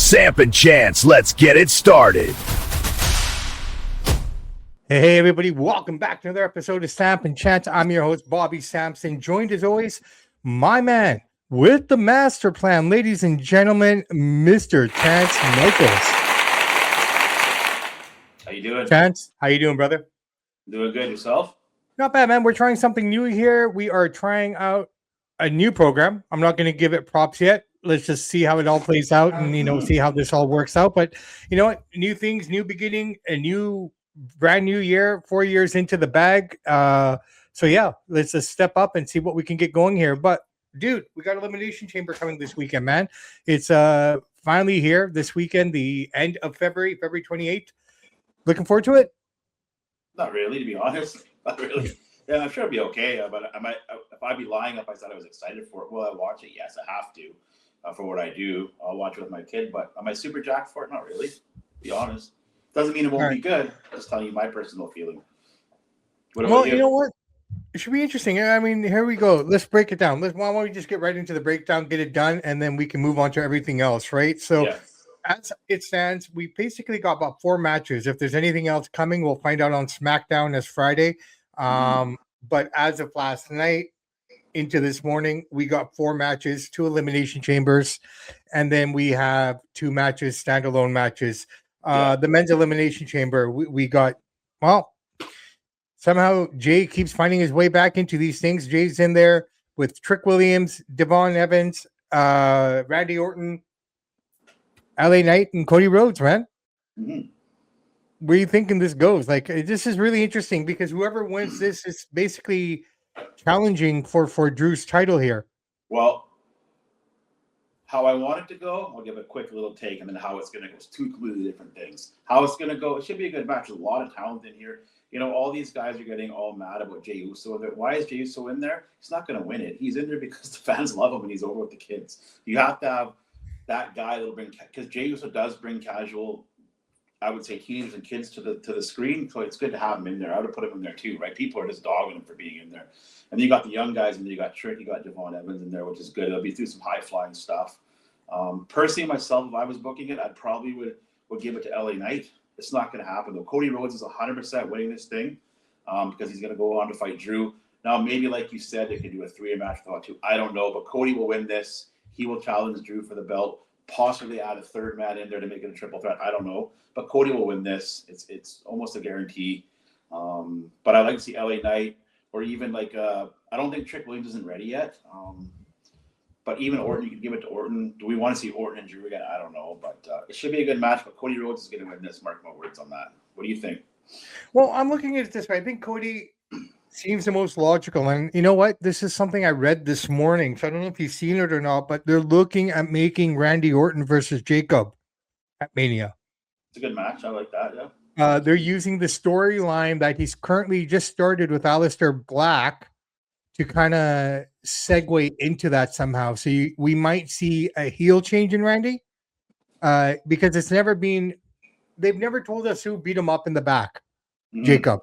Samp Chance, let's get it started. Hey everybody, welcome back to another episode of Samp Chance. I'm your host, Bobby Sampson, joined as always, my man with the master plan, ladies and gentlemen, Mr. Chance Michaels. How you doing? Chance, how you doing, brother? Doing good. Yourself? Not bad, man. We're trying something new here. We are trying out a new program. I'm not going to give it props yet. Let's just see how it all plays out and, see how this all works out. But you know what? New things, new beginning, brand new year, 4 years into the bag. So yeah, let's just step up and see what we can get going here. But dude, we got Elimination Chamber coming this weekend, man. It's finally here this weekend, the end of February 28th. Looking forward to it? Not really, to be honest. Not really. Yeah, I'm sure it'll be okay. But I might, if I'd be lying if I said I was excited for it. Will I watch it? Yes, I have to. For what I do, I'll watch it with my kid. But am I super jacked for it? Not really. To be honest. Doesn't mean it won't be good. Just telling you my personal feeling. Well, you know what? It should be interesting. I mean, here we go. Let's break it down. Why don't we just get right into the breakdown, get it done, and then we can move on to everything else, right? So as it stands, we basically got about 4 matches. If there's anything else coming, we'll find out on SmackDown as Friday. But as of last night into this morning, we got 4 matches, 2 Elimination Chambers, and then we have 2 matches, standalone matches. The men's Elimination Chamber, we got, well, somehow Jay keeps finding his way back into these things. Jay's in there with Trick Williams, Devon Evans, Randy Orton, LA Knight, and Cody Rhodes, man. Where are you thinking this goes? Like, this is really interesting because whoever wins this is basically challenging for Drew's title here. Well, how I want it to go, I'll give a quick little take, and then how it's going to go. It's 2 completely different things. How it's going to go, it should be a good match. There's a lot of talent in here. You know, all these guys are getting all mad about Jey Uso. Why is Jey Uso in there? He's not going to win it. He's in there because the fans love him and he's over with the kids. You have to have that guy that'll bring, because Jey Uso does bring casual, I would say, teenagers and kids to the screen. So it's good to have him in there. I would have put him in there too, right? People are just dogging him for being in there. And then you got the young guys, and then you got Trick, you got Devon Evans in there, which is good. They'll be through some high flying stuff. Personally, myself, if I was booking it, I probably would give it to LA Knight. It's not going to happen though. Cody Rhodes is 100% winning this thing because he's going to go on to fight Drew. Now, maybe like you said, they could do a 3-way match without 2. I don't know, but Cody will win this. He will challenge Drew for the belt. Possibly add a 3rd man in there to make it a triple threat. I don't know, but Cody will win this. It's almost a guarantee. But I like to see LA Knight, or even like I don't think Trick Williams isn't ready yet. But even Orton, you can give it to Orton. Do we want to see Orton and Drew again? I don't know, but it should be a good match. But Cody Rhodes is going to win this. Mark my words on that. What do you think? Well, I'm looking at it this way. I think Cody seems the most logical. And you know what? This is something I read this morning. So I don't know if you've seen it or not, but they're looking at making Randy Orton versus Jacob at Mania. It's a good match. I like that, yeah. They're using the storyline that he's currently just started with Aleister Black to kind of segue into that somehow. So we might see a heel change in Randy because they've never told us who beat him up in the back, Jacob.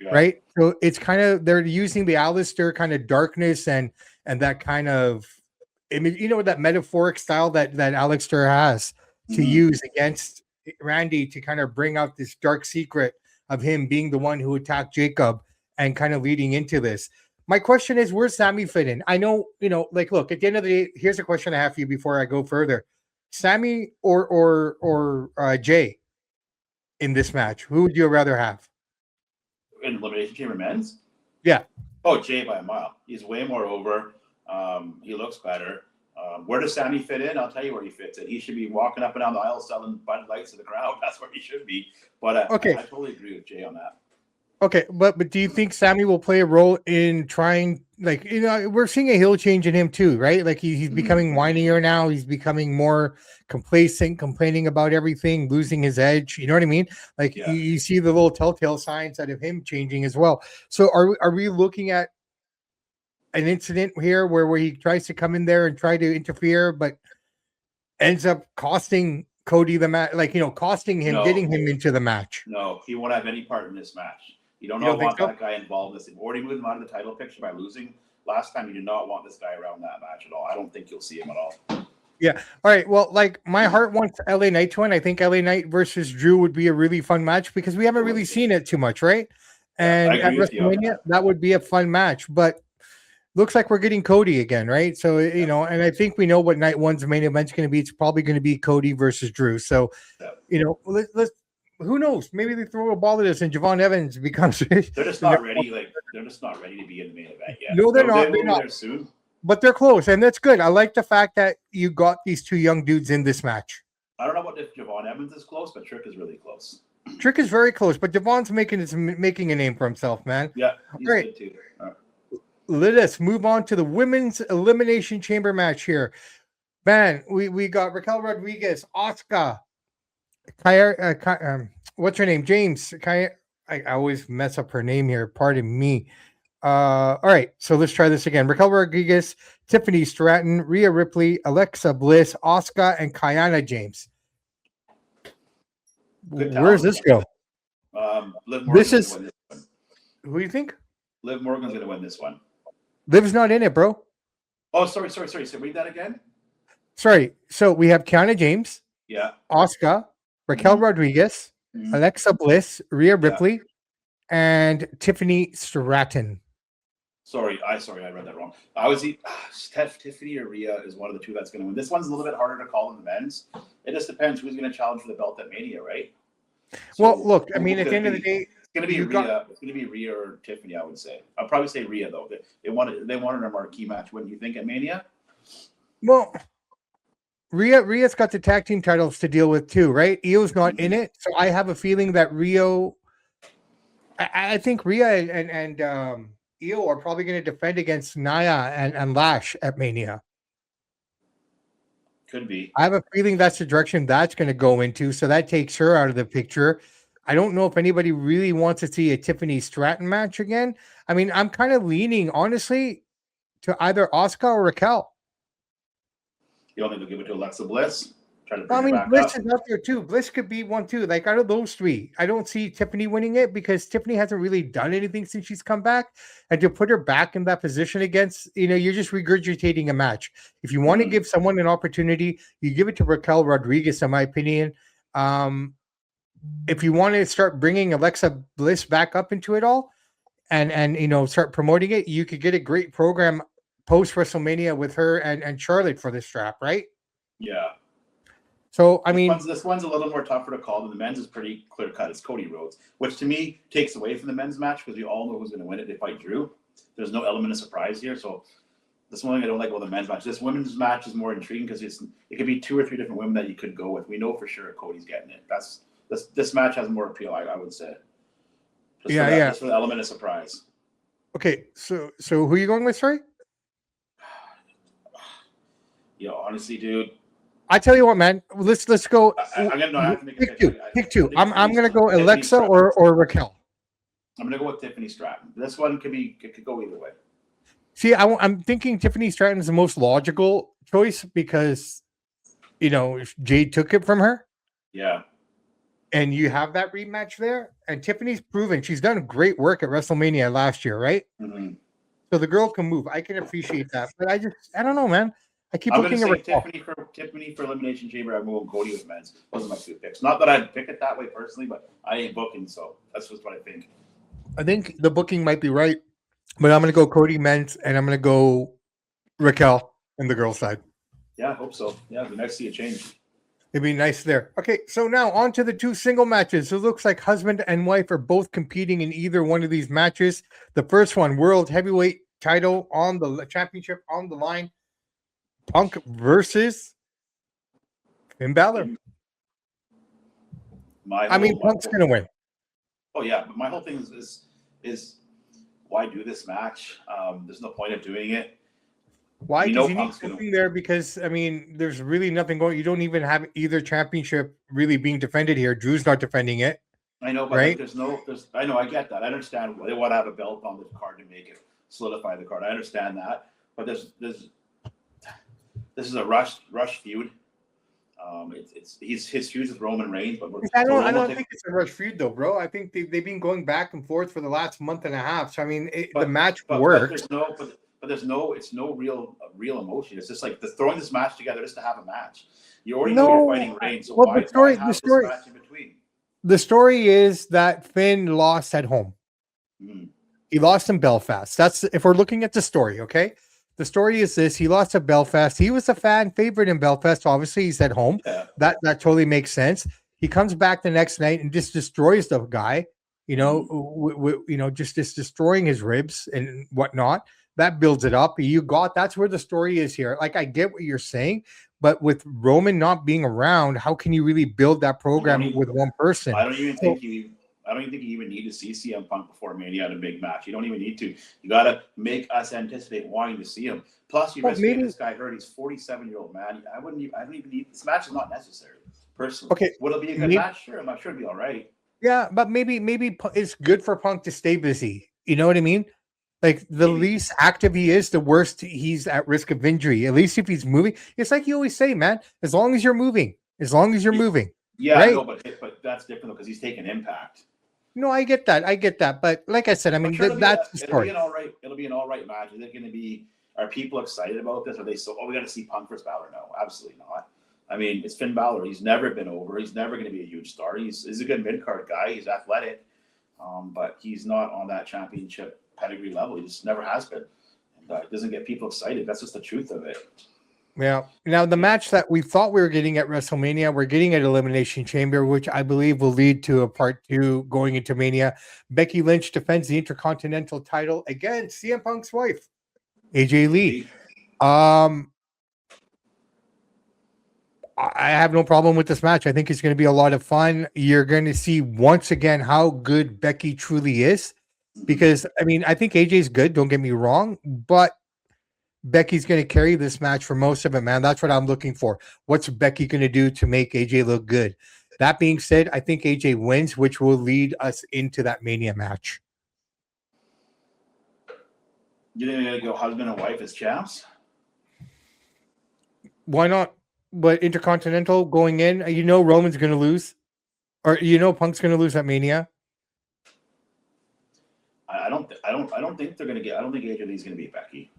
Yeah. Right? So it's kind of, they're using the Aleister kind of darkness and that kind of image, that metaphoric style that Aleister has to use against Randy to kind of bring out this dark secret of him being the one who attacked Jacob and kind of leading into this. My question is, where's Sammy fit in? I know, look, at the end of the day, here's a question I have for you before I go further. Sammy or Jay in this match, who would you rather have? In Elimination Chamber men's? Yeah. Oh, Jay by a mile. He's way more over. He looks better. Where does Sammy fit in? I'll tell you where he fits in. He should be walking up and down the aisle selling Bud Lights to the crowd. That's where he should be. But I totally agree with Jay on that. Okay, but do you think Sammy will play a role in trying, we're seeing a heel change in him too, right? Like he's becoming whinier now. He's becoming more complacent, complaining about everything, losing his edge. You know what I mean? Like you see the little telltale signs out of him changing as well. So are we looking at an incident here where he tries to come in there and try to interfere, but ends up costing Cody the match, costing him, getting him into the match? No, he won't have any part in this match. You don't want that guy involved in this. You've already moved him out of the title picture by losing last time. You do not want this guy around that match at all. I don't think you'll see him at all. Yeah. All right. Well, like my heart wants LA Knight to win. I think LA Knight versus Drew would be a really fun match because we haven't really seen it too much, right? Yeah, I And at agree with you on WrestleMania, that would be a fun match. But looks like we're getting Cody again, right? So you know, and I think we know what night one's main event's going to be. It's probably going to be Cody versus Drew. So, you know, let's who knows? Maybe they throw a ball at us and Javon Evans becomes. They're just not ready. Like they're just not ready to be in the main event yet. No, they're not. They're not. There soon. But they're close, and that's good. I like the fact that you got these two young dudes in this match. I don't know what if Javon Evans is close, but Trick is really close. Trick is very close, but Javon's making a name for himself, man. Yeah, he's great. Good too. Let us move on to the women's elimination chamber match here. Man, we got Raquel Rodriguez, Asuka, what's her name? James. I always mess up her name here. Pardon me. All right, so let's try this again. Raquel Rodriguez, Tiffany Stratton, Rhea Ripley, Alexa Bliss, Asuka, and Kiana James. Where's this go? This is. Who do you think? Liv Morgan's going to win this one. Liv's not in it, bro. Oh, sorry. So read that again. Sorry. So we have Kiana James. Yeah. Asuka, Raquel Rodriguez, Alexa Bliss, Rhea Ripley, and Tiffany Stratton. Sorry, I read that wrong. I was Tiffany or Rhea is one of the two that's going to win. This one's a little bit harder to call than the men's. It just depends who's going to challenge for the belt at Mania, right? So, well, look, I mean, at the end of the day, it's going to be Rhea. It's going to be Rhea or Tiffany, I would say. I'll probably say Rhea though. They wanted a marquee match, wouldn't you think, at Mania? Well, Rhea's got the tag team titles to deal with too, right? Io's not in it, so I have a feeling that I think Rhea and Io are probably going to defend against Nia and Lash at Mania. Could be. I have a feeling that's the direction that's going to go into, so that takes her out of the picture. I don't know if anybody really wants to see a Tiffany Stratton match again. I mean, I'm kind of leaning, honestly, to either Asuka or Raquel. You don't think they'll give it to Alexa Bliss? Bliss is up there too. Bliss could be one too. Like out of those three, I don't see Tiffany winning it because Tiffany hasn't really done anything since she's come back. And to put her back in that position against, you're just regurgitating a match. If you want to give someone an opportunity, you give it to Raquel Rodriguez, in my opinion. If you want to start bringing Alexa Bliss back up into it all, and start promoting it, you could get a great program post WrestleMania with her and Charlotte for this strap, right? Yeah. So, this one's a little more tougher to call than the men's is pretty clear cut. It's Cody Rhodes, which to me takes away from the men's match because we all know who's going to win it. They fight Drew. There's no element of surprise here. So, that's one thing I don't like about the men's match. This women's match is more intriguing because it could be 2 or 3 different women that you could go with. We know for sure Cody's getting it. This match has more appeal, I would say. Just for the element of surprise. Okay, so who are you going with, sorry? Honestly, dude. I tell you what, man. Let's go. Pick two. I'm gonna go Alexa or Raquel. I'm gonna go with Tiffany Stratton. This one could go either way. See, I'm thinking Tiffany Stratton is the most logical choice because Jade took it from her. Yeah. And you have that rematch there, and Tiffany's proven she's done great work at WrestleMania last year, right? Mm-hmm. So the girl can move. I can appreciate that, but I don't know, man. I keep I'm looking at Tiffany for Elimination Chamber. I'm going Cody with men's. Those are my 2 picks. Not that I'd pick it that way personally, but I ain't booking, so that's just what I think. I think the booking might be right, but I'm going to go Cody men's, and I'm going to go Raquel on the girls' side. Yeah, I hope so. Yeah, the next see a change. It'd be nice there. Okay, so now on to the 2 single matches. It looks like husband and wife are both competing in either one of these matches. The first one, World Heavyweight title on the championship on the line. Punk versus Finn Balor. Punk's going to win. Oh, yeah. But my whole thing is why do this match? There's no point of doing it. Why? Because you need something there because, there's really nothing going. You don't even have either championship really being defended here. Drew's not defending it. I know, but right? I know, I get that. I understand they want to have a belt on the card to make it solidify the card. I understand that. But this is a rush feud. His feud with Roman Reigns, but I don't think it's a rush feud though, bro. I think they've been going back and forth for the last month and a half. So the match works. But but it's no real emotion. It's just like throwing this match together just to have a match. You already know you're fighting Reigns, so why have this match in between? The story is that Finn lost at home. He lost in Belfast. That's if we're looking at the story, okay? The story is this: he lost at Belfast. He was a fan favorite in Belfast. Obviously, he's at home. Yeah. That totally makes sense. He comes back the next night and just destroys the guy. Just destroying his ribs and whatnot. That builds it up. That's where the story is here. Like, I get what you're saying, but with Roman not being around, how can you really build that program with one person? I don't even think you even need to see CM Punk before Mania in a big match. You don't even need to. You got to make us anticipate wanting to see him. Plus, you risk getting this guy hurt. He's 47-year-old man. I don't even need this match is not necessary. Personally, okay. Would it be a good match? Sure, I'm not sure it'd be all right. Yeah, but maybe it's good for Punk to stay busy. You know what I mean? Like, the least active he is, the worst he's at risk of injury. At least if he's moving, it's like you always say, man. As long as you're moving, Yeah, right? no, but that's different because he's taking Impact. No, I get that. But like I said, I mean, that's the story. It'll be an all right match. Is it going to be? Are people excited about this? Are they so? Oh, we got to see Punk versus Balor? No, absolutely not. I mean, it's Finn Balor. He's never been over. He's never going to be a huge star. He's a good mid card guy. He's athletic, but he's not on that championship pedigree level. He just never has been. And it doesn't get people excited. That's just the truth of it. Yeah. Now, the match that we thought we were getting at WrestleMania, we're getting at Elimination Chamber, which I believe will lead to a part 2 going into Mania. Becky Lynch defends the Intercontinental title against CM Punk's wife, AJ Lee. I have no problem with this match. I think it's going to be a lot of fun. You're going to see once again how good Becky truly is. Because, I mean, I think AJ's good, don't get me wrong, but Becky's going to carry this match for most of it, man. That's what I'm looking for. What's Becky going to do to make AJ look good? That being said, I think AJ wins, which will lead us into that Mania match. You think they're going to go husband and wife as champs? Why not? But Intercontinental going in, Roman's going to lose. Or Punk's going to lose at Mania. I don't think they're going to get. I don't think AJ Lee's going to beat Becky.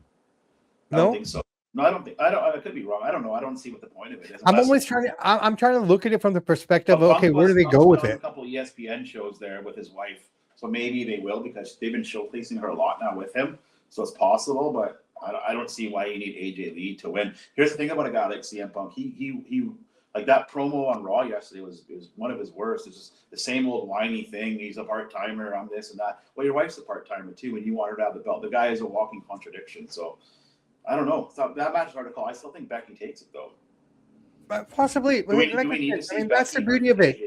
I No? don't think so. No, I don't think. I could be wrong. I don't know. I don't see what the point of it is. I'm trying to look at it from the perspective of, okay, where do they go with it? A couple of ESPN shows there with his wife, so maybe they will because they've been showcasing her a lot now with him. So it's possible, but I don't see why you need AJ Lee to win. Here's the thing about a guy like CM Punk. He like that promo on Raw yesterday was one of his worst. It's just the same old whiny thing. He's a part-timer on this and that. Well, your wife's a part-timer too, and you want her to have the belt. The guy is a walking contradiction. So I don't know. So that match is hard to call. I still think Becky takes it though. But possibly. That's the beauty of it.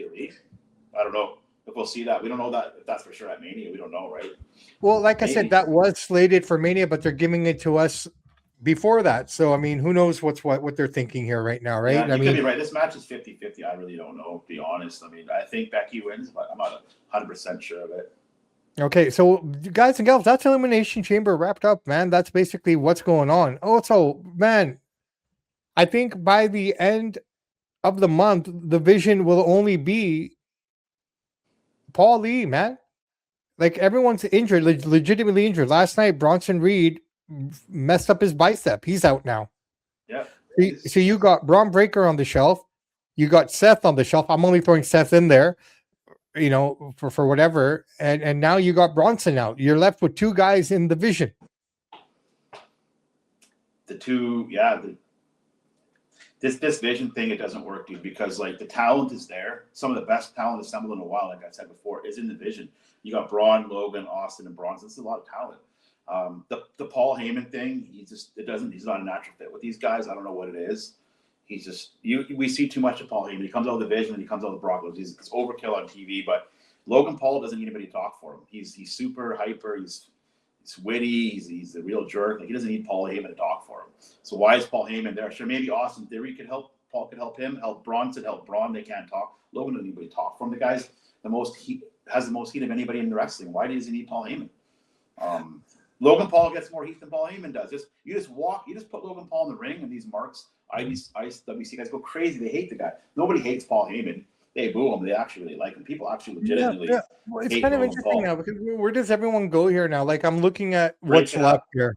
I don't know if we'll see that. We don't know that if that's for sure at Mania. We don't know, right? Well, like I said, that was slated for Mania, but they're giving it to us before that. So, I mean, who knows what they're thinking here right now, right? Yeah, you could be right. This match is 50-50. I really don't know, to be honest. I mean, I think Becky wins, but I'm not 100% sure of it. Okay, so guys and gals, that's Elimination Chamber wrapped up, man. That's basically what's going on. Also, man, I think by the end of the month, the vision will only be Paul Lee, man. Like, everyone's injured, legitimately injured. Last night, Bronson Reed messed up his bicep. He's out now. Yeah. So you got Braun Breaker on the shelf. You got Seth on the shelf. I'm only throwing Seth in there, for whatever. And now you got Bronson out. You're left with 2 guys in the vision. This vision thing, it doesn't work, dude, because like the talent is there. Some of the best talent assembled in a while, like I said before, is in the vision. You got Braun, Logan, Austin, and Bronson. It's a lot of talent. The Paul Heyman thing, he's not a natural fit with these guys. I don't know what it is. He's just we see too much of Paul Heyman. He comes out of the vision and he comes out of the Broncos. He's overkill on TV, but Logan Paul doesn't need anybody to talk for him. He's super hyper. He's witty. He's a real jerk. Like, he doesn't need Paul Heyman to talk for him. So why is Paul Heyman there? Sure, maybe Austin Theory could help. Paul could help him. Help Bronson. Help Braun. They can't talk. Logan doesn't need anybody to talk for him. The guy's has the most heat of anybody in the wrestling. Why does he need Paul Heyman? Logan Paul gets more heat than Paul Heyman does. You just put Logan Paul in the ring, and these marks, IWC guys go crazy. They hate the guy. Nobody hates Paul Heyman. They boo him. They actually really like him. People actually legitimately. Yeah. Well, it's kind of interesting now because where does everyone go here now? Like, I'm looking at what's left here.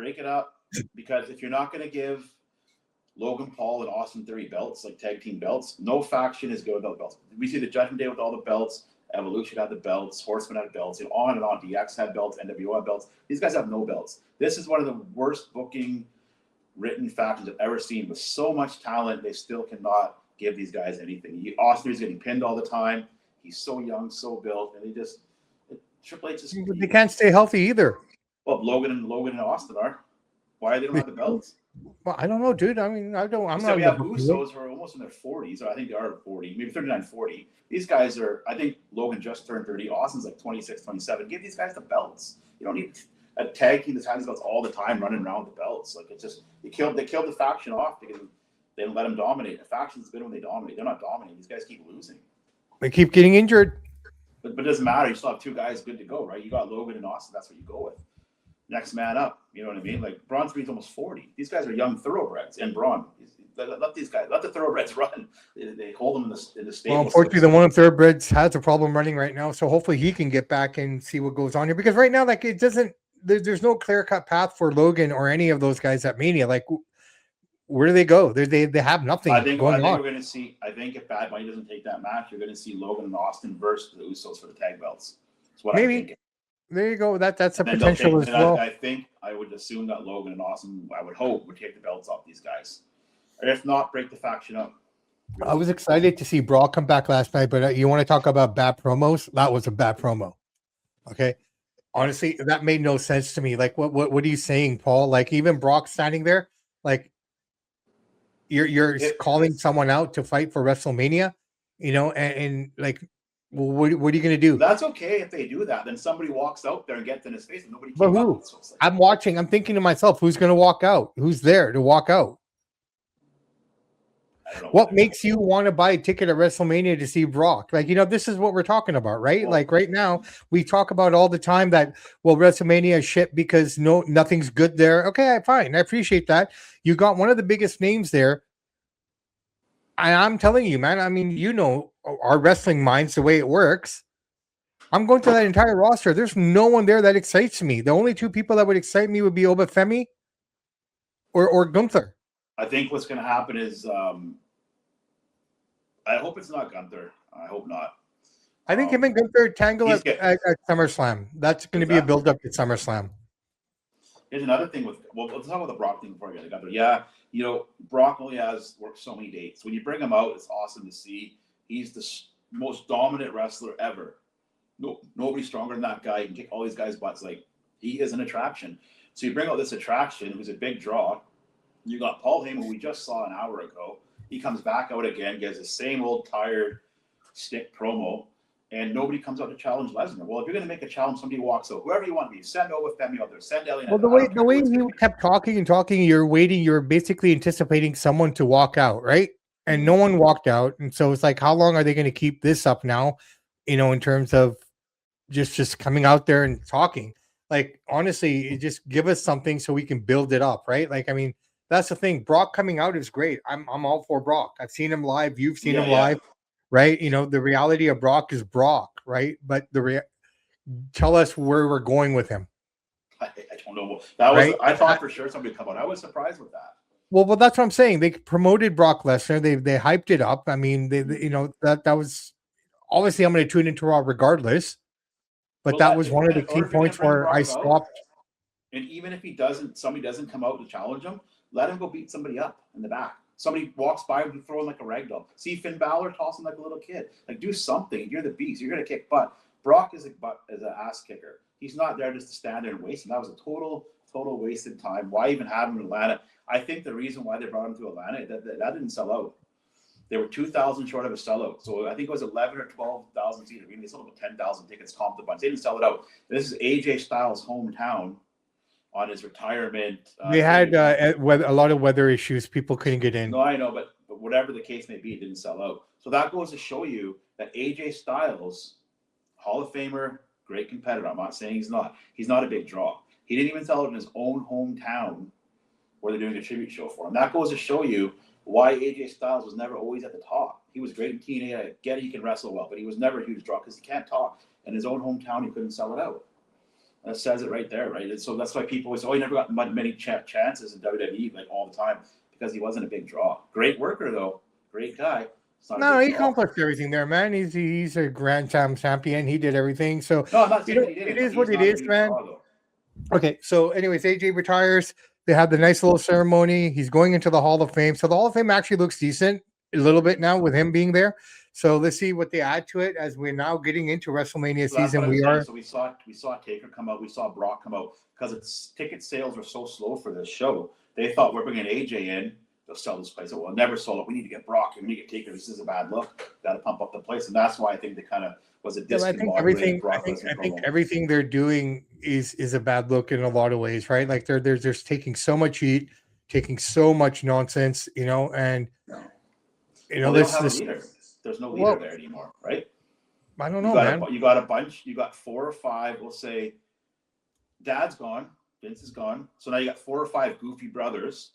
break it up, because if you're not going to give Logan Paul and Austin Theory belts, like tag team belts, no faction is good without belts. We see the Judgment Day with all the belts. Evolution had the belts. Horseman had belts. And on and on. DX had belts. NWO had belts. These guys have no belts. This is one of the worst booking written factions I've ever seen. With so much talent, they still cannot give these guys anything. Austin Theory's getting pinned all the time. He's so young, so built, and Triple H just they can't stay healthy either. Well, Logan and Austin are. Why they don't have the belts? Well, I don't know, dude. I mean, I'm not. We have Usos who are almost in their 40s, or I think they are 40, maybe 39, 40. These guys are, I think Logan just turned 30. Austin's like 26, 27. Give these guys the belts. You don't need a tag team that has belts all the time running around with the belts. Like, it's just, they killed the faction off because they didn't let them dominate. A faction's good when they dominate. They're not dominating. These guys keep losing. They keep getting injured. But it doesn't matter. You still have two guys good to go, right? You got Logan and Austin. That's what you go with. Next man up. You know what I mean? Like, Braun Strowman's almost 40. These guys are young thoroughbreds. And Braun, let these guys, let the thoroughbreds run. They hold them in the stable. Well, unfortunately, the one of thoroughbreds has a problem running right now. So hopefully he can get back and see what goes on here. Because right now, like, it doesn't, there's no clear-cut path for Logan or any of those guys at Mania. Like, where do they go? They have nothing going on. We're going to see, I think if Bad Bunny doesn't take that match, you're going to see Logan and Austin versus the Usos for the tag belts. That's what Maybe. I'm thinking. There you go. That's a potential as well. I would assume that Logan and Austin, I would hope, would take the belts off these guys. Or if not, break the faction up. I was excited to see Brock come back last night, but you want to talk about bad promos? That was a bad promo. Okay. Honestly, that made no sense to me. Like, what are you saying, Paul? Like, even Brock standing there, like, you're calling someone out to fight for WrestleMania, you know, and like, well, what are you going to do? That's okay if they do that. Then somebody walks out there and gets in his face, and nobody. But who? I'm watching. I'm thinking to myself, who's going to walk out? Who's there to walk out? What makes you want to buy a ticket at WrestleMania to see Brock? Like, you know, this is what we're talking about, right? Well, like right now, we talk about all the time that, well, WrestleMania is shit because nothing's good there. Okay, fine. I appreciate that. You got one of the biggest names there. And I'm telling you, man, I mean, you know, our wrestling minds, the way it works. I'm going to that entire roster. There's no one there that excites me. The only two people that would excite me would be Obafemi or Gunther. I think what's going to happen is, I hope it's not Gunther. I hope not. I think him and Gunther tangle at SummerSlam. That's going to be a build-up at SummerSlam. Here's another thing let's talk about the Brock thing before I get to Gunther. Yeah, you know, Brock only has worked so many dates. When you bring him out, it's awesome to see. He's the most dominant wrestler ever. Nobody's stronger than that guy. He can kick all these guys' butts. Like, he is an attraction. So you bring out this attraction who's a big draw. You got Paul Heyman, who we just saw an hour ago. He comes back out again, gives the same old tired stick promo, and nobody comes out to challenge Lesnar. Well, if you're going to make a challenge, somebody walks out. Whoever you want to be, send Obafemi out there, send Ellie. Well, the way you kept talking and talking, you're basically anticipating someone to walk out, right? And no one walked out, and so it's like, how long are they going to keep this up now? You know, in terms of just coming out there and talking. Like, honestly, just give us something so we can build it up, right? Like, I mean. That's the thing. Brock coming out is great. I'm all for Brock. I've seen him live. You've seen him live, right? You know, the reality of Brock is Brock, right? But tell us where we're going with him. I don't know. That was right? I thought for sure somebody would come out. I was surprised with that. Well, that's what I'm saying. They promoted Brock Lesnar. They hyped it up. I mean, they you know, that was obviously I'm going to tune into Raw regardless. But that was one of the key points where I stopped. And even if somebody doesn't come out to challenge him, let him go beat somebody up in the back. Somebody walks by and throw him like a ragdoll. See Finn Balor toss him like a little kid. Like, do something. You're the beast. You're going to kick butt. Brock is an ass kicker. He's not there just to stand there and waste him. That was a total wasted time. Why even have him in Atlanta? I think the reason why they brought him to Atlanta, that didn't sell out. They were 2,000 short of a sellout. So I think it was 11 or 12,000 seats. They sold about 10,000 tickets, comped a bunch. They didn't sell it out. This is AJ Styles' hometown. On his retirement, they had a lot of weather issues. People couldn't get in. No, I know, but whatever the case may be, it didn't sell out. So that goes to show you that AJ Styles, Hall of Famer, great competitor. I'm not saying he's not. He's not a big draw. He didn't even sell it in his own hometown where they're doing a tribute show for him. That goes to show you why AJ Styles was never always at the top. He was great in TNA. I get it, he can wrestle well, but he was never a huge draw because he can't talk. In his own hometown, he couldn't sell it out. That says it right there, right? And so that's why people always, he never got many chances in WWE, like all the time, because he wasn't a big draw. Great worker, though. Great guy. No, he accomplished everything there, man. He's a Grand Slam champion. He did everything. So no, I'm not saying it is what it is, man. Okay, so anyways, AJ retires. They had the nice little ceremony. He's going into the Hall of Fame. So the Hall of Fame actually looks decent a little bit now with him being there. So let's see what they add to it as we're now getting into WrestleMania season. So we saw Taker come out. We saw Brock come out because its ticket sales were so slow for this show. They thought we're bringing AJ in. They'll sell this place. Well, never sold it. We need to get Brock. We need to get Taker. This is a bad look. Got to pump up the place, and that's why I think they kind of was a discombobulated. I think everything they're doing is a bad look in a lot of ways, right? Like they're just taking so much heat, taking so much nonsense, and there's no leader there anymore, right? I don't know, man. You got a bunch. You got 4 or 5. We'll say, Dad's gone. Vince is gone. So now you got 4 or 5 goofy brothers,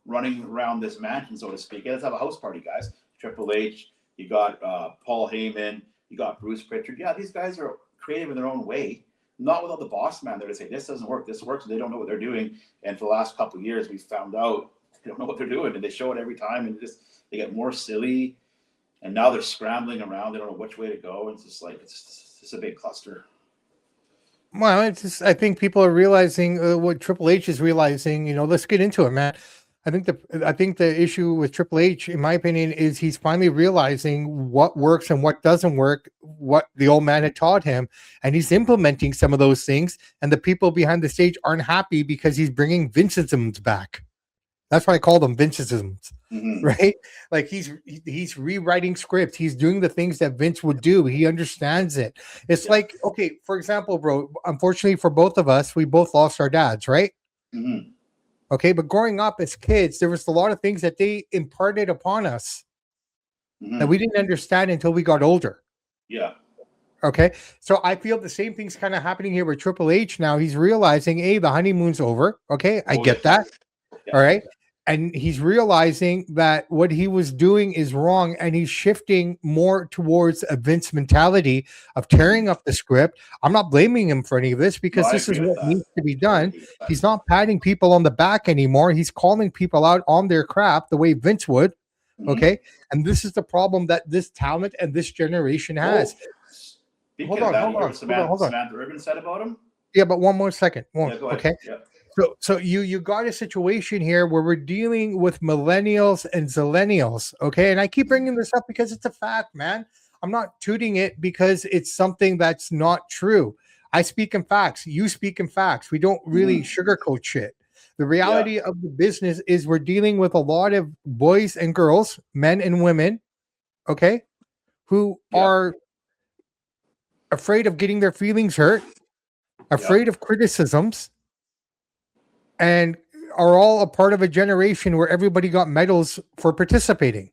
running around this mansion, so to speak. Let's have a house party, guys. Triple H. You got Paul Heyman. You got Bruce Pritchard. Yeah, these guys are creative in their own way. Not without the boss man there to say, this doesn't work, this works. They don't know what they're doing. And for the last couple of years, we found out they don't know what they're doing. And they show it every time. And they get more silly. And now they're scrambling around. They don't know which way to go. It's just a big cluster. Well, I think people are realizing what Triple H is realizing. Let's get into it, man. I think the issue with Triple H, in my opinion, is he's finally realizing what works and what doesn't work, what the old man had taught him, and he's implementing some of those things. And the people behind the stage aren't happy because he's bringing Vinceisms back. That's why I call them Vinceisms, right? Like he's rewriting scripts. He's doing the things that Vince would do. He understands it. It's like, okay, for example, bro, unfortunately for both of us, we both lost our dads, right? Mm-hmm. Okay, but growing up as kids, there was a lot of things that they imparted upon us that we didn't understand until we got older. Yeah. Okay, so I feel the same thing's kind of happening here with Triple H now. He's realizing, hey, the honeymoon's over. Okay, I get that. Yeah. All right. And he's realizing that what he was doing is wrong, and he's shifting more towards a Vince mentality of tearing up the script. I'm not blaming him for any of this because this is what needs to be done. He's not patting people on the back anymore. He's calling people out on their crap the way Vince would. Okay. And this is the problem that this talent and this generation has. Hold on. Samantha Urban said about him? Yeah, but one more second. Okay. Yeah. So you got a situation here where we're dealing with millennials and zillennials, okay? And I keep bringing this up because it's a fact, man. I'm not tooting it because it's something that's not true. I speak in facts. You speak in facts. We don't really sugarcoat shit. The reality of the business is we're dealing with a lot of boys and girls, men and women, okay, who are afraid of getting their feelings hurt, afraid of criticisms, and are all a part of a generation where everybody got medals for participating.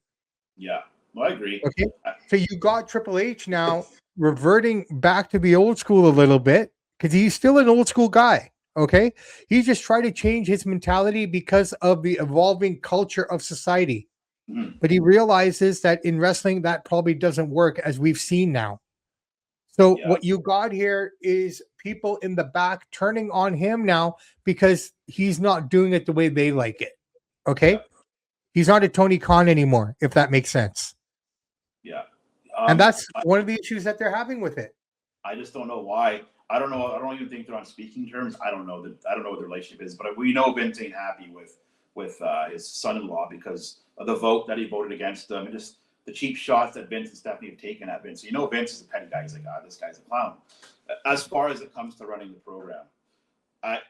Yeah, well, I agree. Okay, so you got Triple H now reverting back to the old school a little bit because he's still an old school guy. Okay, he's just trying to change his mentality because of the evolving culture of society. But he realizes that in wrestling, that probably doesn't work, as we've seen now. So what you got here is people in the back turning on him now because he's not doing it the way they like it. Okay. He's not a Tony Khan anymore, if that makes sense. Yeah. And that's one of the issues that they're having with it. I just don't know why. I don't know. I don't even think they're on speaking terms. I don't know what the relationship is, but we know Vince ain't happy with his son-in-law because of the vote that he voted against him and just the cheap shots that Vince and Stephanie have taken at Vince. So Vince is a petty guy. He's like, this guy's a clown. As far as it comes to running the program,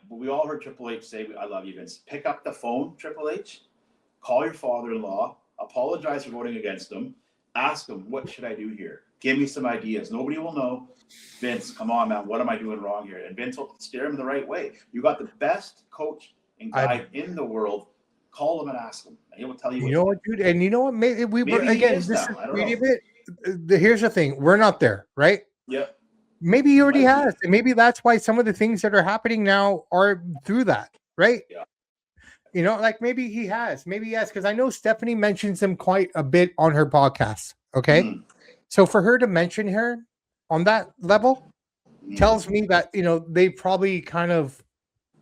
we all heard Triple H say, I love you, Vince. Pick up the phone, Triple H. Call your father-in-law. Apologize for voting against him. Ask him, what should I do here? Give me some ideas. Nobody will know. Vince, come on, man. What am I doing wrong here? And Vince will steer him the right way. You got the best coach and guide in the world. Call him and ask him. And he will tell you. You know what, dude? And you know what? Maybe here's the thing. We're not there, right? Yeah. Maybe he already has. And maybe that's why some of the things that are happening now are through that, right? Yeah. Like maybe he has. Maybe he has. Because I know Stephanie mentions him quite a bit on her podcast. Okay. So for her to mention her on that level, tells me that, they probably kind of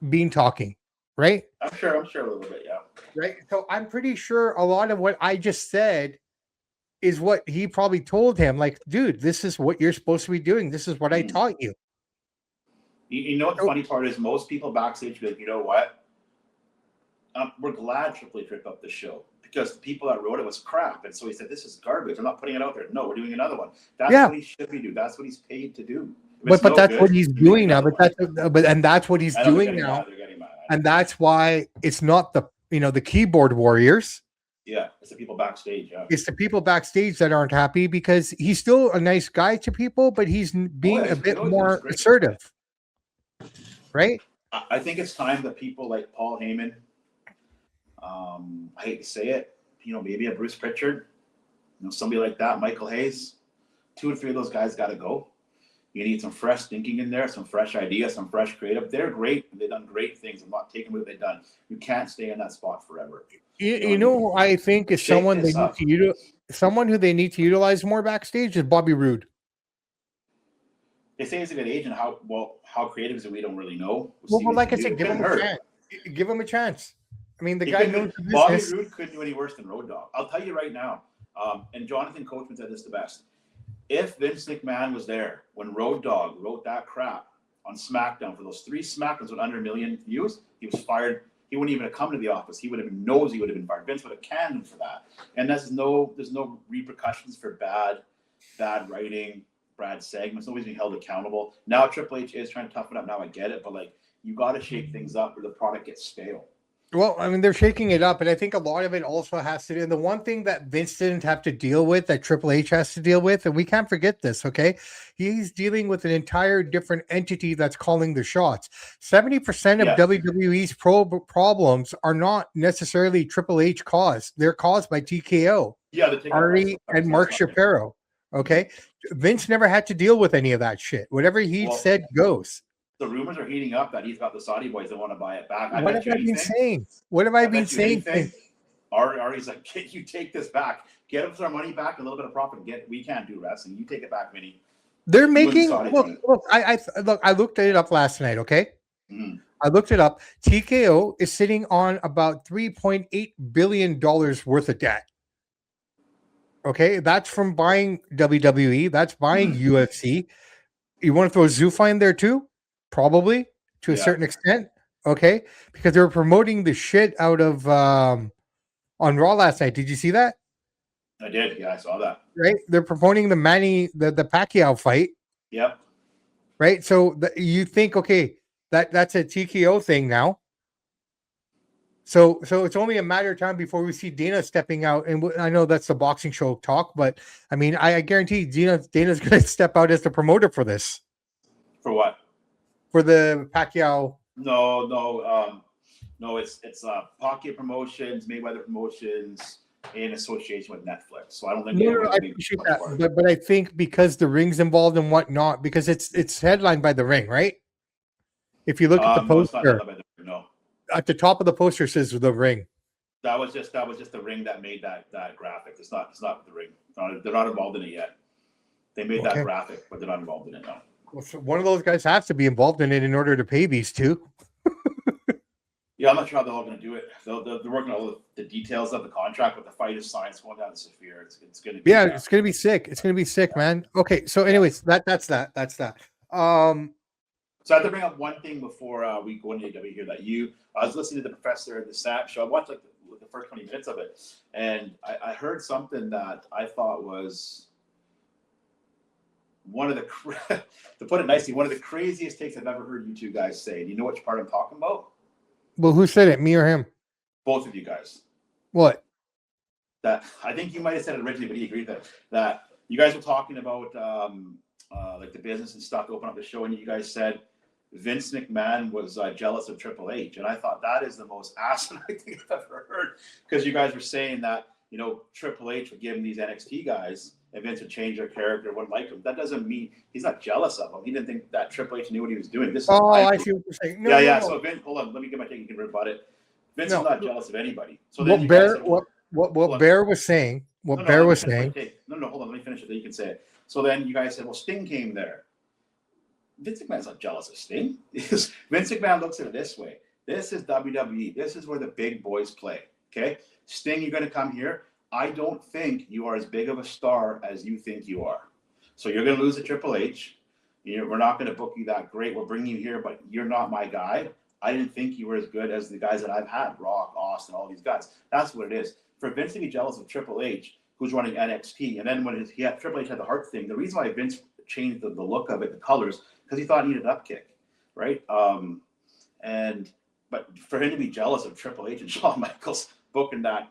been talking, right? I'm sure a little bit, yeah. Right. So I'm pretty sure a lot of what I just said is what he probably told him. Like, dude, this is what you're supposed to be doing. This is what I taught you. You know what the funny part is? Most people backstage be like, you know what? We're glad Triple H ripped up the show because the people that wrote it was crap. And so he said, this is garbage. I'm not putting it out there. No, we're doing another one. That's what he should be doing. That's what he's paid to do. But that's what he's doing now. And that's what he's doing now. And that's why it's not the keyboard warriors. Yeah, it's the people backstage. Yeah, it's the people backstage that aren't happy because he's still a nice guy to people, but he's being a bit more assertive, right? I think it's time that people like Paul Heyman, I hate to say it, maybe a Bruce Pritchard, somebody like that, Michael Hayes, 2 or 3 of those guys got to go. You need some fresh thinking in there, some fresh ideas, some fresh creative. They're great. They've done great things. I'm not taking what they've done. You can't stay in that spot forever. I think is someone they need to someone who they need to utilize more backstage is Bobby Roode. They say he's a good agent. How creative is it? We don't really know. Well, like I said, give him a chance. Give him a chance. I mean, the guy knows the Bobby business. Roode couldn't do any worse than Road Dogg. I'll tell you right now. And Jonathan Coachman said this the best. If Vince McMahon was there when Road Dogg wrote that crap on SmackDown for those 3 SmackDowns with under 1 million views, he was fired. He wouldn't even have come to the office. He would have been he would have been fired. Vince would have canned him for that. And there's no repercussions for bad writing, bad segments. Nobody's being held accountable. Now Triple H is trying to toughen up. Now I get it, but you got to shake things up or the product gets stale. Well, I mean, they're shaking it up, and I think a lot of it also has to do. And the one thing that Vince didn't have to deal with, that Triple H has to deal with, and we can't forget this, okay? He's dealing with an entire different entity that's calling the shots. 70% of WWE's problems are not necessarily Triple H caused; they're caused by TKO, Ari, and Mark Shapiro. Okay, Vince never had to deal with any of that shit. Whatever he said goes. The rumors are heating up that he's got the Saudi boys that want to buy it back. What have I been saying? What have I been saying? Ari's like, can you take this back? Get us our money back, a little bit of profit. We can't do wrestling. You take it back, Vinny. They're making look. I looked it up last night. Okay, I looked it up. TKO is sitting on about $3.8 billion worth of debt. Okay, that's from buying WWE. That's buying UFC. You want to throw Zuffa in there too? Probably to a certain extent, okay, because they were promoting the shit out of on Raw last night. Did you see that? I did. Yeah, I saw that. Right, they're promoting the the Pacquiao fight. Yep. Right, so you think, okay, that's a TKO thing now. So it's only a matter of time before we see Dana stepping out, and I know that's the boxing show talk, but I mean, I guarantee Dana's going to step out as the promoter for this. For what? For the Pacquiao. No. It's Pacquiao Promotions, Mayweather Promotions, in association with Netflix. So I don't think. No, I appreciate that, but I think because the ring's involved and whatnot, because it's headlined by the Ring, right? If you look at the poster, no. At the top of the poster says the Ring. That was just the Ring that made that graphic. It's not the Ring. They're not involved in it yet. They made that graphic, but they're not involved in it now. Well, so one of those guys has to be involved in it in order to pay these two. Yeah, I'm not sure how they're all going to do it. They're working on all the details of the contract, but the fight is signed. It's going down to Saphir. It's going to be it's going to be sick. It's going to be sick, man. Okay, so anyways, that's that. So I have to bring up one thing before we go into AEW here. I was listening to the Professor and the Samp show. I watched the first 20 minutes of it, and I heard something that I thought was one of the, to put it nicely, one of the craziest takes I've ever heard you two guys say. Do you know which part I'm talking about? Well, who said it, me or him? Both of you guys. What? That I think you might have said it originally, but he agreed that you guys were talking about like the business and stuff to open up the show, and you guys said Vince McMahon was jealous of Triple H, and I thought that is the most asinine thing I've ever heard, because you guys were saying that Triple H would give him these NXT guys, and Vince would change their character, wouldn't like them. That doesn't mean he's not jealous of them. He didn't think that Triple H knew what he was doing. I see what you're saying. No. So Vince, hold on, let me get my take. You can rebut it. Vince is not jealous of anybody. So then what Bear was saying. No, hold on, let me finish it. Then you can say it. So then you guys said, well, Sting came there. Vince McMahon's not jealous of Sting. Vince McMahon looks at it this way. This is WWE. This is where the big boys play. Okay? Sting, you're going to come here. I don't think you are as big of a star as you think you are. So you're going to lose to Triple H. We're not going to book you that great. We're bringing you here, but you're not my guy. I didn't think you were as good as the guys that I've had, Rock, Austin, all these guys. That's what it is. For Vince to be jealous of Triple H, who's running NXT, and then when Triple H had the heart thing, the reason why Vince changed the look of it, the colors, because he thought he needed an upkick, right? But for him to be jealous of Triple H and Shawn Michaels booking a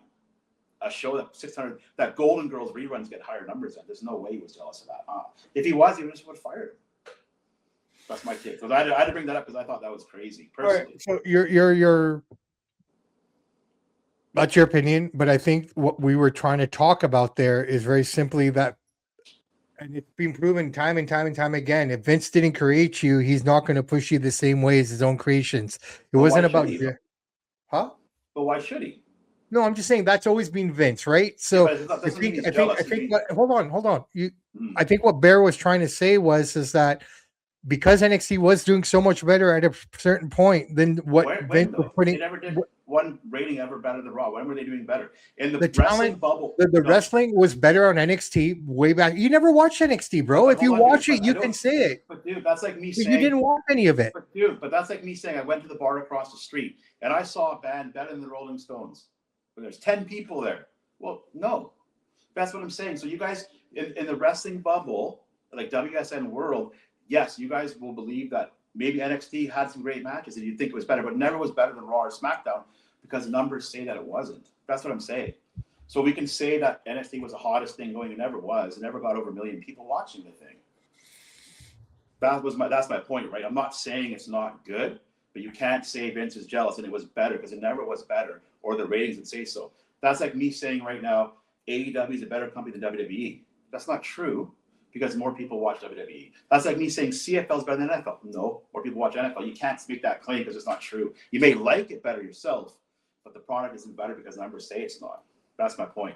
show that 600, that Golden Girls reruns get higher numbers on, there's no way he was jealous of that. If he was, he just would have fired him. That's my take. So I had to bring that up because I thought that was crazy, personally. Right, so you're that's your opinion, but I think what we were trying to talk about there is very simply that, and it's been proven time and time again, if Vince didn't create you, he's not going to push you the same way as his own cretions. It wasn't about But why should he? No, I'm just saying that's always been Vince, right? So I think hold on. I think what Bear was trying to say is that because NXT was doing so much better at a certain point than what Vince was putting. They never did one rating ever better than Raw. When were they doing better? In the wrestling talent, bubble. The wrestling was better on NXT way back. You never watched NXT, bro. If you watch it, you can say it. But dude, that's like me saying you didn't watch any of it. But that's like me saying I went to the bar across the street and I saw a band better than the Rolling Stones. But there's 10 people there. Well, no. That's what I'm saying. So you guys in the wrestling bubble, like WSN world, yes, you guys will believe that maybe NXT had some great matches and you think it was better, but never was better than Raw or SmackDown because numbers say that it wasn't. That's what I'm saying. So we can say that NXT was the hottest thing going. It never was. It never got over 1 million people watching the thing. That's my point, right? I'm not saying it's not good, but you can't say Vince is jealous and it was better because it never was better, or the ratings would say so. That's like me saying right now AEW is a better company than WWE. That's not true. Because more people watch WWE. That's like me saying CFL is better than NFL. No, more people watch NFL. You can't make that claim because it's not true. You may like it better yourself, but the product isn't better because numbers say it's not. That's my point.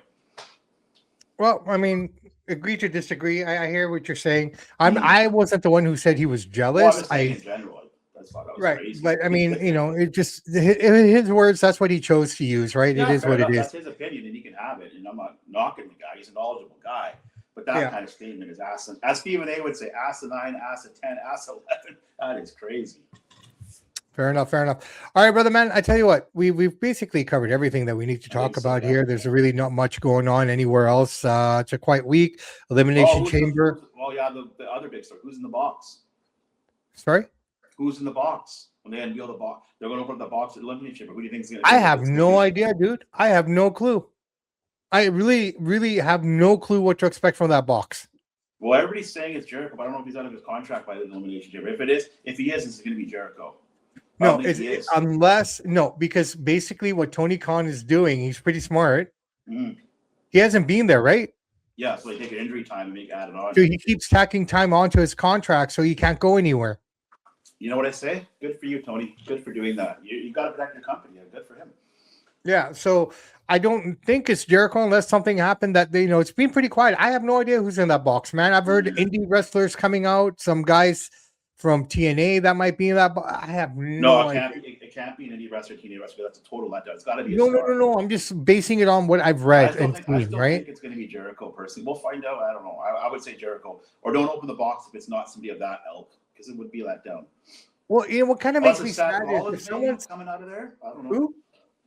Well, I mean, agree to disagree. I hear what you're saying. I wasn't the one who said he was jealous. Well, I was in general. That's thought that was right, crazy. But I mean, it just in his words. That's what he chose to use, right? Yeah, it is what enough. it is. That's his opinion, and he can have it. And I'm not knocking the guy. He's a knowledgeable guy. But that kind of statement is asinine. As Stephen A would say, asinine, ass 10, ass 11. That is crazy. Fair enough. All right, brother man. I tell you what, we've basically covered everything that we need to talk about here. There's really not much going on anywhere else. It's a quiet week. Elimination Chamber. The other big story. Who's in the box? Sorry? Who's in the box? When they unveil the box, they're going to open up the box at Elimination Chamber. Who do you think is going to? I have no idea, dude. I have no clue. I really, really have no clue what to expect from that box. Well, everybody's saying it's Jericho, but I don't know if he's out of his contract by the Elimination Chamber. If he is, it's going to be Jericho. No, because basically what Tony Khan is doing, he's pretty smart. Mm-hmm. He hasn't been there, right? Yeah, so they take an injury time and add it on. So he keeps tacking time onto his contract, so he can't go anywhere. You know what I say? Good for you, Tony. Good for doing that. You got to protect your company. Good for him. Yeah, so I don't think it's Jericho unless something happened that it's been pretty quiet. I have no idea who's in that box, man. I've heard indie wrestlers coming out, some guys from TNA that might be in that box. I have no idea. It can't be an indie wrestler, TNA wrestler. That's a total letdown. It's got to be No. I'm just basing it on what I've read and seen, right? I think it's going to be Jericho personally. We'll find out. I don't know. I would say Jericho. Or don't open the box if it's not somebody of that ilk, because it would be let down. Well, what kind of makes me sad is someone's coming out of there. I don't know. Who?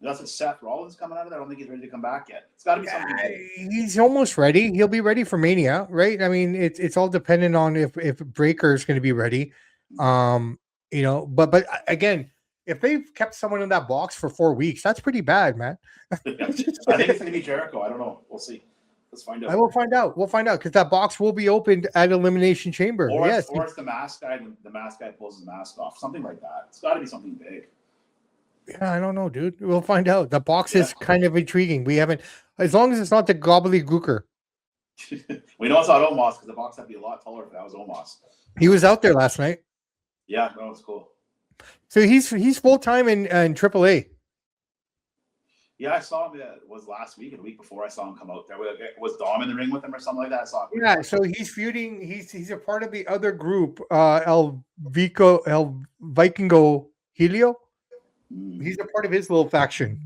That's what Seth Rollins coming out of there. I don't think he's ready to come back yet. It's got to be something big. He's almost ready. He'll be ready for Mania, right? I mean, it's all dependent on if Breaker is going to be ready. But again, if they've kept someone in that box for 4 weeks, that's pretty bad, man. I think it's going to be Jericho. I don't know. We'll see. Let's find out. I will find out. We'll find out because that box will be opened at Elimination Chamber. Or it's the mask guy. And the mask guy pulls his mask off. Something like that. It's got to be something big. Yeah, I don't know, dude. We'll find out. The box is kind of intriguing. We haven't, as long as it's not the gobbledygooker. We know it's not Omos because the box had to be a lot taller if that was Omos. He was out there last night. Yeah, no, it's cool. So he's full time in AAA. Yeah, I saw him. It was last week and the week before I saw him come out there. Was Dom in the ring with him or something like that? I saw. Yeah, so he's feuding. He's a part of the other group, El Vikingo Helio. He's a part of his little faction.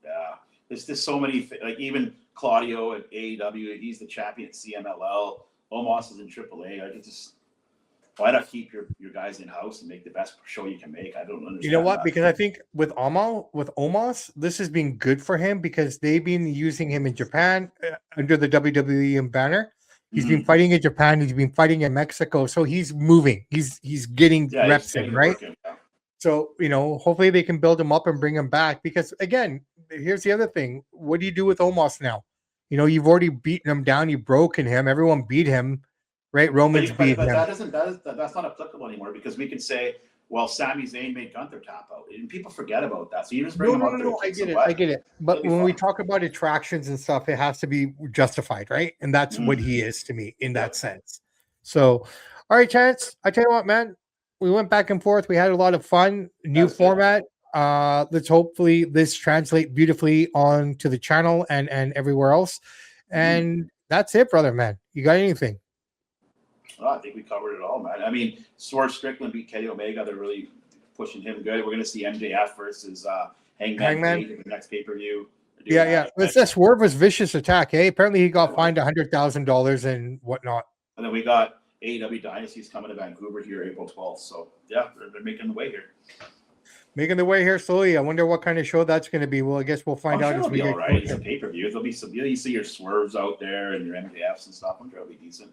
Yeah, there's so many like even Claudio at AEW. He's the champion at CMLL. Omos is in AAA. I just why not keep your guys in house and make the best show you can make? I don't understand. You know what? Because I think with Omos, this has been good for him because they've been using him in Japan under the WWE banner. He's been fighting in Japan. He's been fighting in Mexico. So he's moving. He's getting reps in, right? So, hopefully they can build him up and bring him back. Because again, here's the other thing. What do you do with Omos now? You've already beaten him down. You've broken him. Everyone beat him. Right, Romans beat him. That's not applicable anymore because we can say, well, Sami Zayn made Gunther tap out, and people forget about that. So you just bring him up there. I get it. But when we talk about attractions and stuff, it has to be justified, right? And that's what he is to me in that sense. So, all right, Chance. I tell you what, man. We went back and forth. We had a lot of fun. New format. Let's hopefully this translate beautifully onto the channel and everywhere else. And that's it, brother, man. You got anything? Oh, I think we covered it all, man. I mean, Swerve Strickland beat Kenny Omega. They're really pushing him good. We're going to see MJF versus Hangman in the next pay-per-view. Yeah. That Swerve was vicious attack, eh? Apparently he got fined $100,000 and whatnot. And then we got AEW Dynasty's coming to Vancouver here April 12th. So, yeah, they're making the way here. Making the way here slowly. I wonder what kind of show that's going to be. Well, I guess we'll find out. It'll be all right. It's a pay-per-view. There'll be some. You see your Swerves out there and your MJFs and stuff. I'm sure it'll be decent.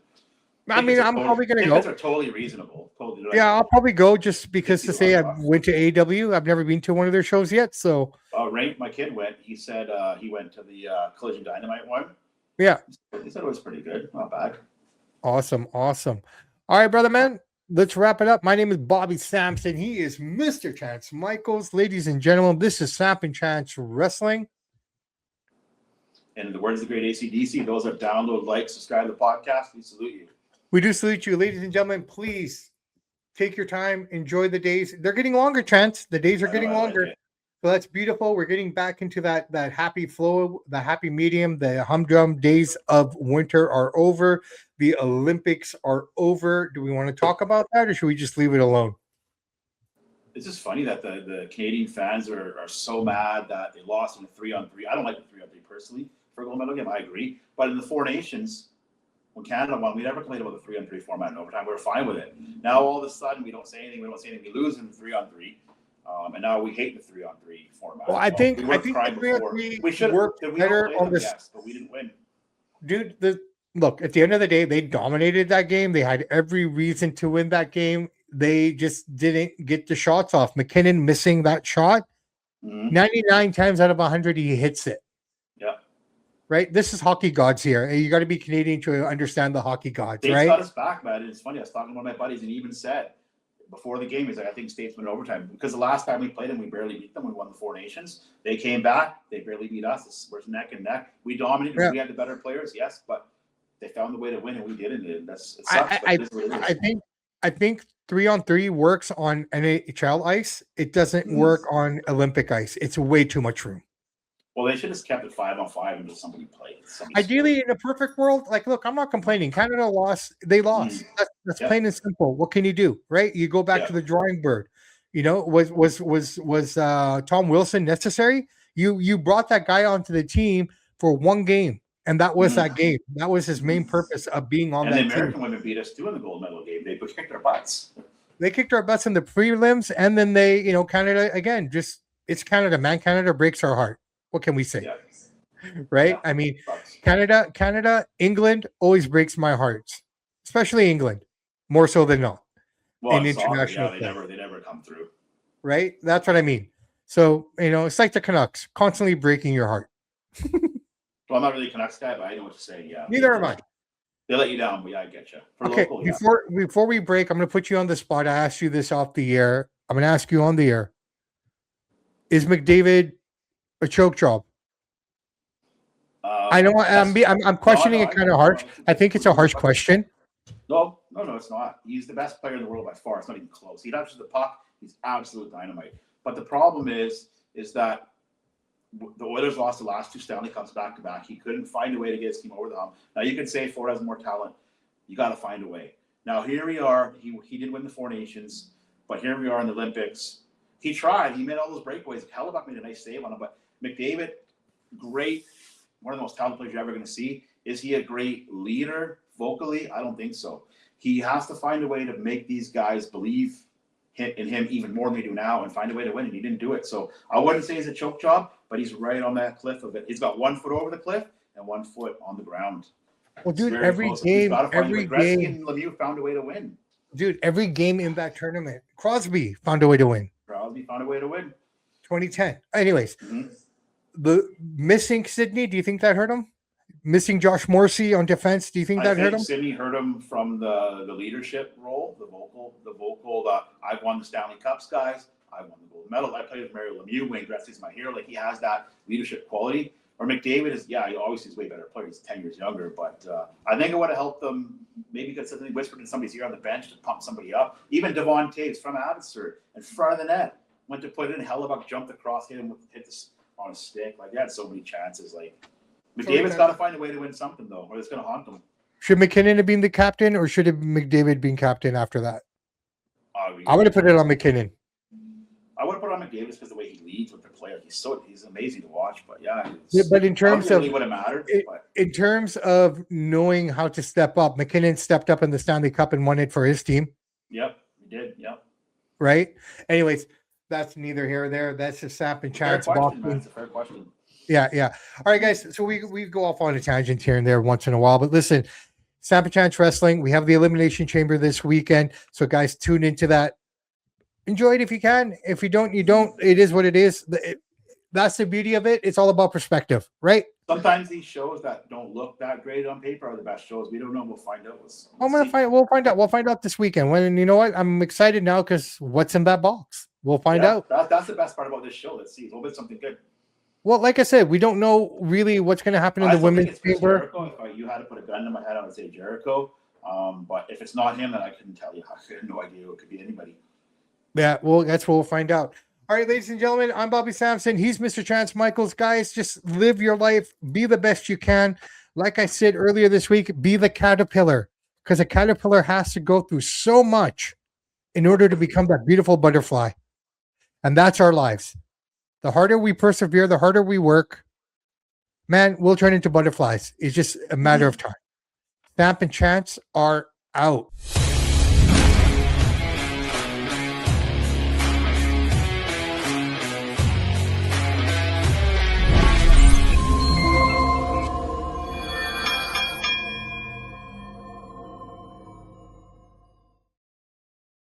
I mean, I'm probably going to go. Are totally reasonable. Yeah, I'll probably go just because to say I went to AEW. I've never been to one of their shows yet. So, Ray, my kid went. He said he went to the Collision Dynamite one. Yeah, he said it was pretty good. Not bad. Awesome. All right, brother, man. Let's wrap it up. My name is Bobby Sampson. He is Mr. Chance Michaels. Ladies and gentlemen, this is Samp Chance Wrestling. And in the words of the great AC/DC, those that download, like, subscribe to the podcast, we salute you. We do salute you, ladies and gentlemen. Please take your time, enjoy the days. They're getting longer, Chance. The days are getting longer. So that's beautiful. We're getting back into that happy flow, the happy medium. The humdrum days of winter are over. The Olympics are over. Do we want to talk about that, or should we just leave it alone? It's just funny that the Canadian fans are so mad that they lost in a 3-on-3. I don't like the 3-on-3 personally for a gold medal game. I agree. But in the Four Nations, when Canada won, we never complained about the 3-on-3 format in overtime. We were fine with it. Now all of a sudden we don't say anything. We lose in the 3-on-3, and now we hate the 3-on-3 format. Well, I think the 3-on-3 we should work better on this. Yes, but we didn't win. Dude, look, at the end of the day, they dominated that game. They had every reason to win that game. They just didn't get the shots off. McKinnon missing that shot. 99 times out of 100, he hits it. Yeah. Right? This is hockey gods here. You got to be Canadian to understand the hockey gods, States right? got us back, man. It's funny. I was talking to one of my buddies, and he even said before the game, he's like, I think States went overtime. Because the last time we played them, we barely beat them. We won the Four Nations. They came back. They barely beat us. We're neck and neck. We dominated. Yeah. We had the better players, yes, but they found the way to win, and we didn't. And it sucks. I think 3-on-3 works on NHL ice. It doesn't work on Olympic ice. It's way too much room. Well, they should have kept it 5-on-5 until somebody played. Ideally, in a perfect world, like, look, I'm not complaining. Canada lost. They lost. That's plain and simple. What can you do, right? You go back to the drawing board. Was Tom Wilson necessary? You brought that guy onto the team for one game, and that was that game. That was his main purpose of being on that team. And the American women beat us too in the gold medal game. They kicked our butts. They kicked our butts in the prelims, and then they, Canada again. Just it's Canada, man. Canada breaks our heart. What can we say? Yeah. Right? Yeah. I mean, Canada, England always breaks my heart, especially England, more so than not. Well, in international, they never come through. Right? That's what I mean. So, it's like the Canucks, constantly breaking your heart. Well, I'm not really a Canucks guy, but I know what you're saying. Yeah. Neither am I. They let you down, but yeah, I get you. Okay, before we break, I'm going to put you on the spot. I asked you this off the air. I'm going to ask you on the air. Is McDavid a choke job? I know I'm questioning it kind of hard. I think it's a harsh question. No, it's not. He's the best player in the world by far. It's not even close. He touches the puck. He's absolute dynamite. But the problem is that the Oilers lost the last 2 Stanley Cups back to back. He couldn't find a way to get his team over the hump. Now you can say Ford has more talent. You got to find a way. Now here we are. He did win the 4 Nations, but here we are in the Olympics. He tried. He made all those breakaways. Hellebuck made a nice save on him, but McDavid, great, one of the most talented players you're ever going to see. Is he a great leader vocally? I don't think so. He has to find a way to make these guys believe in him even more than they do now and find a way to win, and he didn't do it. So I wouldn't say he's a choke job, but he's right on that cliff of it. He's got 1 foot over the cliff and 1 foot on the ground. Well, dude, every game, and Lemieux found a way to win. Dude, every game in that tournament, Crosby found a way to win. 2010. Anyways, the missing Sidney, do you think that hurt him? Missing Josh Morrissey on defense, do you think that hurt him? Sidney hurt him from the leadership role, the vocal. I've won the Stanley Cups, guys. I won the gold medal. I played with Mario Lemieux. Wayne Gretzky's my hero. Like, he has that leadership quality. Or McDavid is, he obviously is way better player. He's 10 years younger, but I think it would have helped them. Maybe get something whispered in somebody's ear on the bench to pump somebody up. Even Devon Taves from Abbotsford in front of the net went to put it in. Hellebuck jumped across, hit this on a stick. Like, they had so many chances. Like, McDavid's got to find a way to win something, though, or it's going to haunt them. Should McKinnon have been the captain, or should have McDavid been captain after that? I would have put it on McKinnon. I would have put it on McDavid because the way he leads with the player, he's amazing to watch. But but in terms of would have mattered. In terms of knowing how to step up, McKinnon stepped up in the Stanley Cup and won it for his team. Yep, he did. Yep. Right. Anyways, that's neither here or there. That's just Samp Chance. That's a fair question. Yeah. All right, guys. So we go off on a tangent here and there once in a while, but listen, Samp Chance Wrestling. We have the Elimination Chamber this weekend, so guys, tune into that. Enjoy it if you can. If you don't, you don't. It is what it is. That's the beauty of it. It's all about perspective, right? Sometimes these shows that don't look that great on paper are the best shows. We don't know. We'll find out. We'll find out. We'll find out this weekend. When you know what? I'm excited now because what's in that box? We'll find out. That's the best part about this show. Let's see. We'll get something good. Well, like I said, we don't know really what's going to happen in the women's chamber. If you had to put a gun to my head, I would say Jericho. But if it's not him, then I couldn't tell you. I have no idea. It could be anybody. Yeah, well, that's what we'll find out. All right, ladies and gentlemen, I'm Bobby Sampson. He's Mr. Chance Michaels. Guys, just live your life. Be the best you can. Like I said earlier this week, be the caterpillar, because a caterpillar has to go through so much in order to become that beautiful butterfly. And that's our lives. The harder we persevere, the harder we work, man, we'll turn into butterflies. It's just a matter of time. Samp and Chance are out.